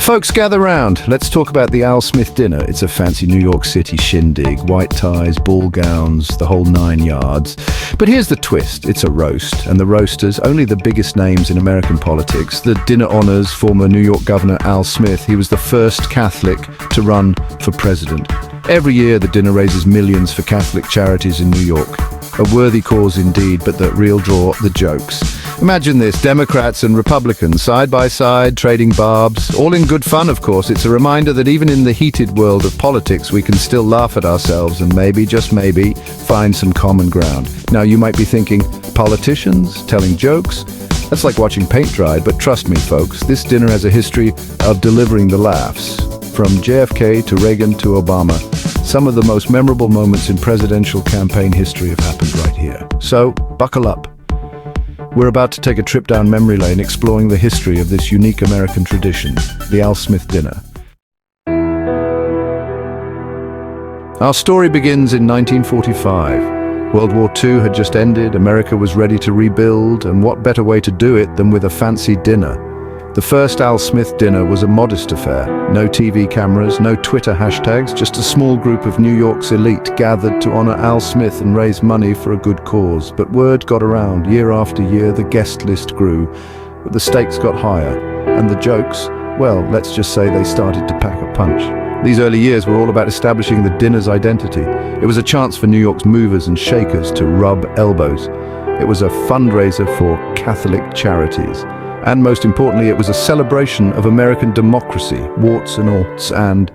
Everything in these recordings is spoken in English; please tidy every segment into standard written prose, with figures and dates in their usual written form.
Folks, gather round. Let's talk about the Al Smith dinner. It's a fancy New York City shindig, white ties, ball gowns, the whole 9 yards. But here's the twist. It's a roast, and the roasters, only the biggest names in American politics. The dinner honors former New York Governor Al Smith. He was the first Catholic to run for president. Every year, the dinner raises millions for Catholic charities in New York. A worthy cause indeed, but the real draw, the jokes. Imagine this, Democrats and Republicans side by side, trading barbs, all in good fun, of course. It's a reminder that even in the heated world of politics, we can still laugh at ourselves and maybe, just maybe, find some common ground. Now, you might be thinking, politicians telling jokes? That's like watching paint dry, but trust me, folks, this dinner has a history of delivering the laughs. From JFK to Reagan to Obama, some of the most memorable moments in presidential campaign history have happened right here. So, buckle up. We're about to take a trip down memory lane exploring the history of this unique American tradition, the Al Smith dinner. Our story begins in 1945. World War II had just ended, America was ready to rebuild, and what better way to do it than with a fancy dinner? The first Al Smith dinner was a modest affair. No TV cameras, no Twitter hashtags, just a small group of New York's elite gathered to honor Al Smith and raise money for a good cause. But word got around. Year after year, the guest list grew. But the stakes got higher. And the jokes, well, let's just say they started to pack a punch. These early years were all about establishing the dinner's identity. It was a chance for New York's movers and shakers to rub elbows. It was a fundraiser for Catholic charities. And most importantly, it was a celebration of American democracy, warts and alts, and...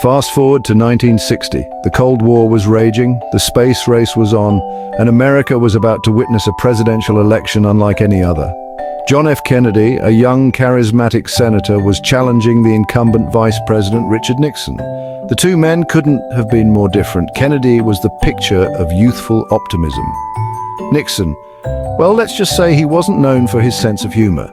Fast forward to 1960. The Cold War was raging, the space race was on, and America was about to witness a presidential election unlike any other. John F. Kennedy, a young, charismatic senator, was challenging the incumbent Vice President Richard Nixon. The two men couldn't have been more different. Kennedy was the picture of youthful optimism. Nixon, well, let's just say he wasn't known for his sense of humor.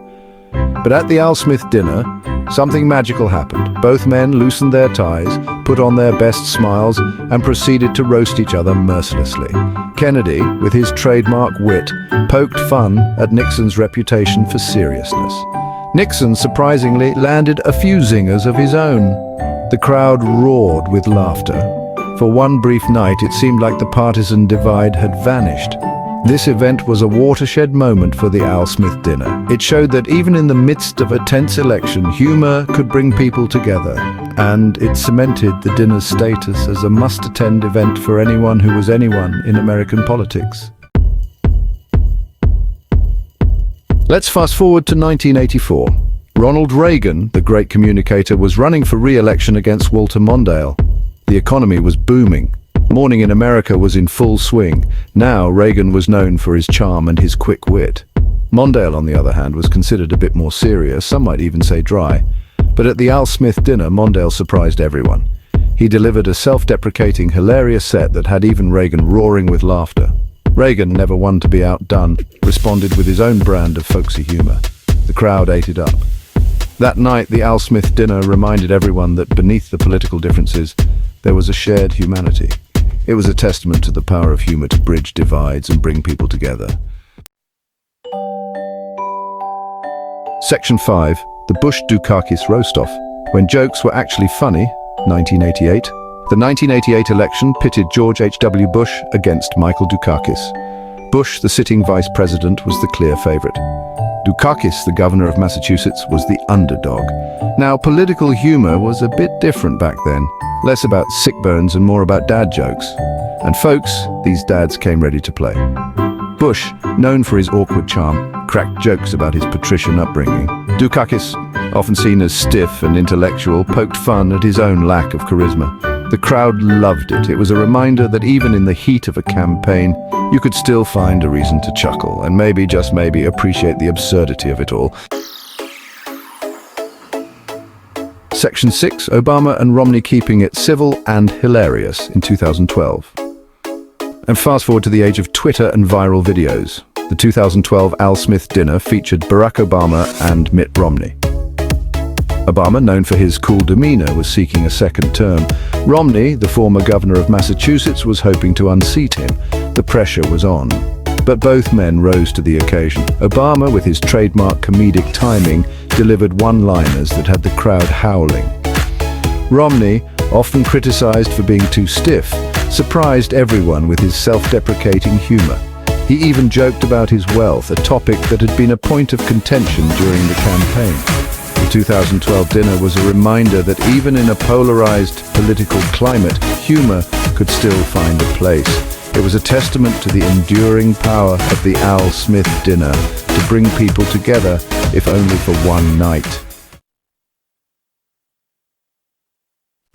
But at the Al Smith dinner, something magical happened. Both men loosened their ties, put on their best smiles, and proceeded to roast each other mercilessly. Kennedy, with his trademark wit, poked fun at Nixon's reputation for seriousness. Nixon, surprisingly, landed a few zingers of his own. The crowd roared with laughter. For one brief night, it seemed like the partisan divide had vanished. This event was a watershed moment for the Al Smith dinner. It showed that even in the midst of a tense election, humor could bring people together. And it cemented the dinner's status as a must-attend event for anyone who was anyone in American politics. Let's fast forward to 1984. Ronald Reagan, the great communicator, was running for re-election against Walter Mondale. The economy was booming. Morning in America was in full swing. Now Reagan was known for his charm and his quick wit. Mondale, on the other hand, was considered a bit more serious, some might even say dry. But at the Al Smith dinner, Mondale surprised everyone. He delivered a self-deprecating, hilarious set that had even Reagan roaring with laughter. Reagan, never one to be outdone, responded with his own brand of folksy humor. The crowd ate it up. That night, the Al Smith dinner reminded everyone that beneath the political differences, there was a shared humanity. It was a testament to the power of humor to bridge divides and bring people together. Section 5. The Bush-Dukakis roast-off. When jokes were actually funny, 1988. The 1988 election pitted George H.W. Bush against Michael Dukakis. Bush, the sitting vice president, was the clear favorite. Dukakis, the governor of Massachusetts, was the underdog. Now, political humor was a bit different back then. Less about sick burns and more about dad jokes. And folks, these dads came ready to play. Bush, known for his awkward charm, cracked jokes about his patrician upbringing. Dukakis, often seen as stiff and intellectual, poked fun at his own lack of charisma. The crowd loved it. It was a reminder that even in the heat of a campaign, you could still find a reason to chuckle and maybe, just maybe, appreciate the absurdity of it all. Section 6, Obama and Romney keeping it civil and hilarious in 2012. And fast forward to the age of Twitter and viral videos. The 2012 Al Smith dinner featured Barack Obama and Mitt Romney. Obama, known for his cool demeanor, was seeking a second term. Romney, the former governor of Massachusetts, was hoping to unseat him. The pressure was on. But both men rose to the occasion. Obama, with his trademark comedic timing, delivered one-liners that had the crowd howling. Romney, often criticized for being too stiff, surprised everyone with his self-deprecating humor. He even joked about his wealth, a topic that had been a point of contention during the campaign. The 2012 dinner was a reminder that even in a polarized political climate, humor could still find a place. It was a testament to the enduring power of the Al Smith dinner to bring people together, if only for one night.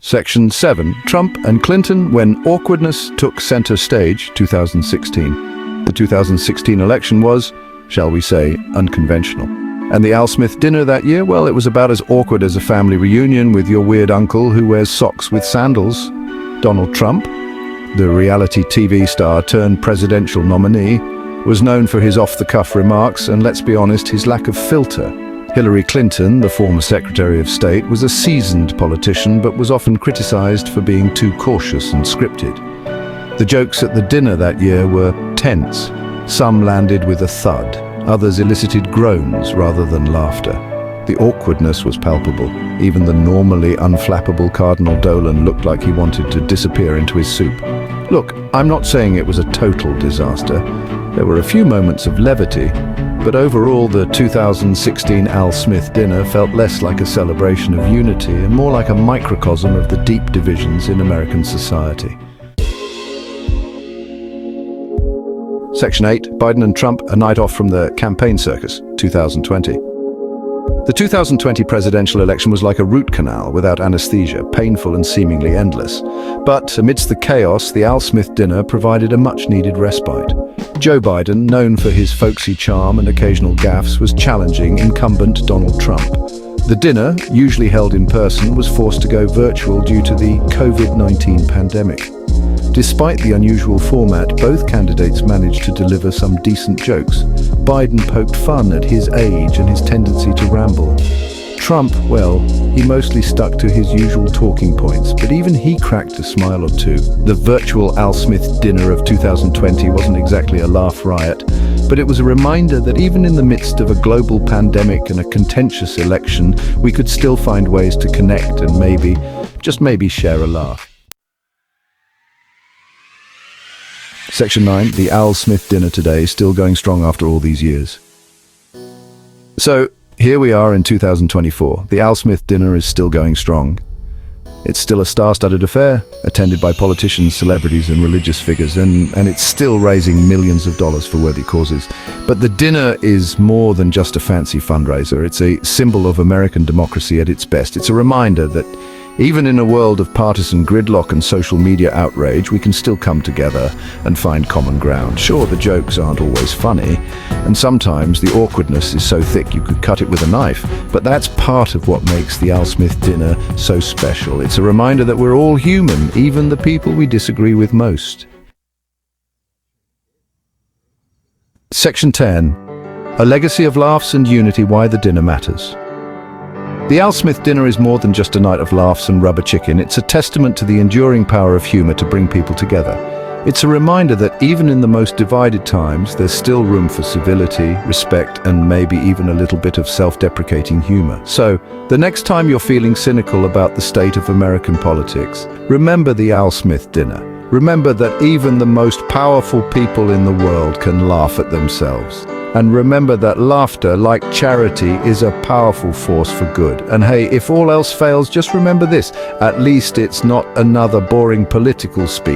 Section 7. Trump and Clinton when awkwardness took center stage, 2016. The 2016 election was, shall we say, unconventional. And the Al Smith dinner that year, well, it was about as awkward as a family reunion with your weird uncle who wears socks with sandals. Donald Trump, the reality TV star turned presidential nominee, was known for his off-the-cuff remarks and, let's be honest, his lack of filter. Hillary Clinton, the former Secretary of State, was a seasoned politician but was often criticized for being too cautious and scripted. The jokes at the dinner that year were tense. Some landed with a thud. Others elicited groans rather than laughter. The awkwardness was palpable. Even the normally unflappable Cardinal Dolan looked like he wanted to disappear into his soup. Look, I'm not saying it was a total disaster. There were a few moments of levity, but overall the 2016 Al Smith dinner felt less like a celebration of unity and more like a microcosm of the deep divisions in American society. Section 8. Biden and Trump, a night off from the campaign circus, 2020. The 2020 presidential election was like a root canal without anesthesia, painful and seemingly endless. But amidst the chaos, the Al Smith dinner provided a much-needed respite. Joe Biden, known for his folksy charm and occasional gaffes, was challenging incumbent Donald Trump. The dinner, usually held in person, was forced to go virtual due to the COVID-19 pandemic. Despite the unusual format, both candidates managed to deliver some decent jokes. Biden poked fun at his age and his tendency to ramble. Trump, well, he mostly stuck to his usual talking points, but even he cracked a smile or two. The virtual Al Smith dinner of 2020 wasn't exactly a laugh riot, but it was a reminder that even in the midst of a global pandemic and a contentious election, we could still find ways to connect and maybe, just maybe, share a laugh. Section 9, the Al Smith dinner today, still going strong after all these years. So, here we are in 2024. The Al Smith dinner is still going strong. It's still a star-studded affair, attended by politicians, celebrities and religious figures, and it's still raising millions of dollars for worthy causes. But the dinner is more than just a fancy fundraiser. It's a symbol of American democracy at its best. It's a reminder that even in a world of partisan gridlock and social media outrage, we can still come together and find common ground. Sure, the jokes aren't always funny, and sometimes the awkwardness is so thick you could cut it with a knife, but that's part of what makes the Al Smith dinner so special. It's a reminder that we're all human, even the people we disagree with most. Section 10. A legacy of laughs and unity, why the dinner matters. The Al Smith dinner is more than just a night of laughs and rubber chicken. It's a testament to the enduring power of humor to bring people together. It's a reminder that even in the most divided times, there's still room for civility, respect, and maybe even a little bit of self-deprecating humor. So, the next time you're feeling cynical about the state of American politics, remember the Al Smith dinner. Remember that even the most powerful people in the world can laugh at themselves. And remember that laughter, like charity, is a powerful force for good. And hey, if all else fails, just remember this: at least it's not another boring political speech.